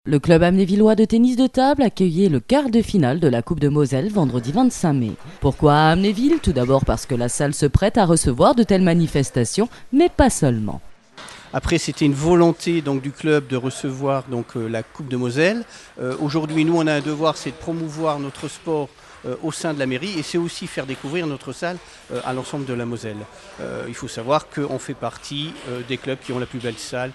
Le club amnévillois de tennis de table accueillait le quart de finale de la Coupe de Moselle vendredi 25 mai. Pourquoi à Amnéville? Tout d'abord parce que la salle se prête à recevoir de telles manifestations, mais pas seulement. Après, c'était une volonté donc, du club de recevoir la Coupe de Moselle. Aujourd'hui, nous, on a un devoir, c'est de promouvoir notre sport au sein de la mairie et c'est aussi faire découvrir notre salle à l'ensemble de la Moselle. Il faut savoir qu'on fait partie des clubs qui ont la plus belle salle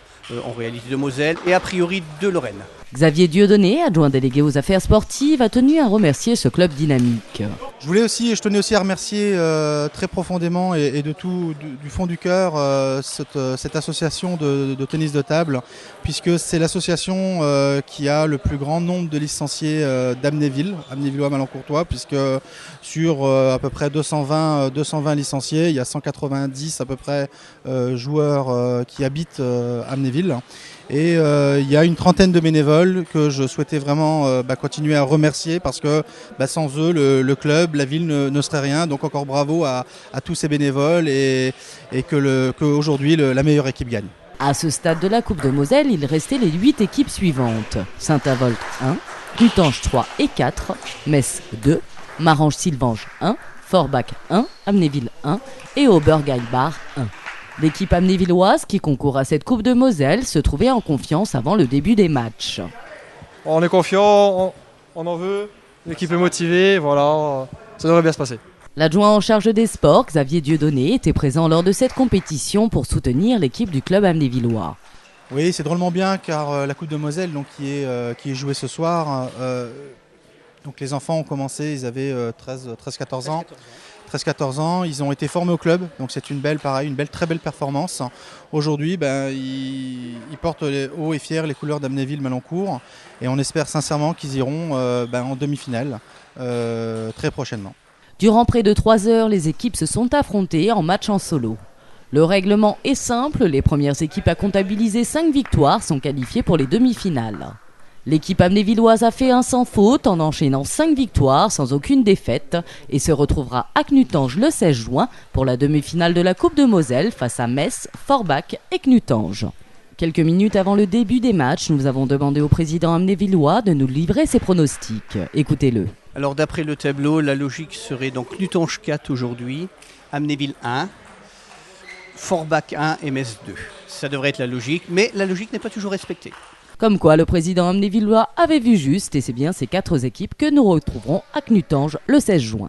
en réalité de Moselle et a priori de Lorraine. Xavier Dieudonné, adjoint délégué aux affaires sportives, a tenu à remercier ce club dynamique. Je tenais aussi à remercier très profondément et du fond du cœur cette association de tennis de table, puisque c'est l'association qui a le plus grand nombre de licenciés d'Amnéville, Amnévillois-Malancourtois, puisque sur à peu près 220 licenciés, il y a 190 à peu près joueurs qui habitent Amnéville. Et il y a une trentaine de bénévoles que je souhaitais vraiment continuer à remercier parce que sans eux, le club, la ville ne serait rien. Donc encore bravo à tous ces bénévoles et qu'aujourd'hui la meilleure équipe gagne. À ce stade de la Coupe de Moselle, il restait les 8 équipes suivantes. Saint-Avold 1, Clutange 3 et 4, Metz 2, Marange-Sylvange 1, Forbach 1, Amnéville 1 et Obergeilbach 1. L'équipe amnévilloise qui concourt à cette Coupe de Moselle se trouvait en confiance avant le début des matchs. On est confiant, on en veut, l'équipe est motivée, voilà, ça devrait bien se passer. L'adjoint en charge des sports, Xavier Dieudonné, était présent lors de cette compétition pour soutenir l'équipe du club amnévillois. Oui, c'est drôlement bien car la Coupe de Moselle qui est jouée ce soir, donc les enfants ont commencé, ils avaient 13-14 ans. 13-14 ans, ils ont été formés au club, donc c'est une très belle performance. Aujourd'hui, ils portent haut et fiers les couleurs d'Amnéville-Malancourt et on espère sincèrement qu'ils iront en demi-finale très prochainement. Durant près de 3 heures, les équipes se sont affrontées en match en solo. Le règlement est simple, les premières équipes à comptabiliser 5 victoires sont qualifiées pour les demi-finales. L'équipe amnévilloise a fait un sans faute en enchaînant 5 victoires sans aucune défaite et se retrouvera à Clutange le 16 juin pour la demi-finale de la Coupe de Moselle face à Metz, Forbach et Clutange. Quelques minutes avant le début des matchs, nous avons demandé au président amnévillois de nous livrer ses pronostics. Écoutez-le. Alors d'après le tableau, la logique serait donc Clutange 4 aujourd'hui, Amnéville 1, Forbach 1 et Metz 2. Ça devrait être la logique, mais la logique n'est pas toujours respectée. Comme quoi, le président amnévillois avait vu juste et c'est bien ces 4 équipes que nous retrouverons à Clutange le 16 juin.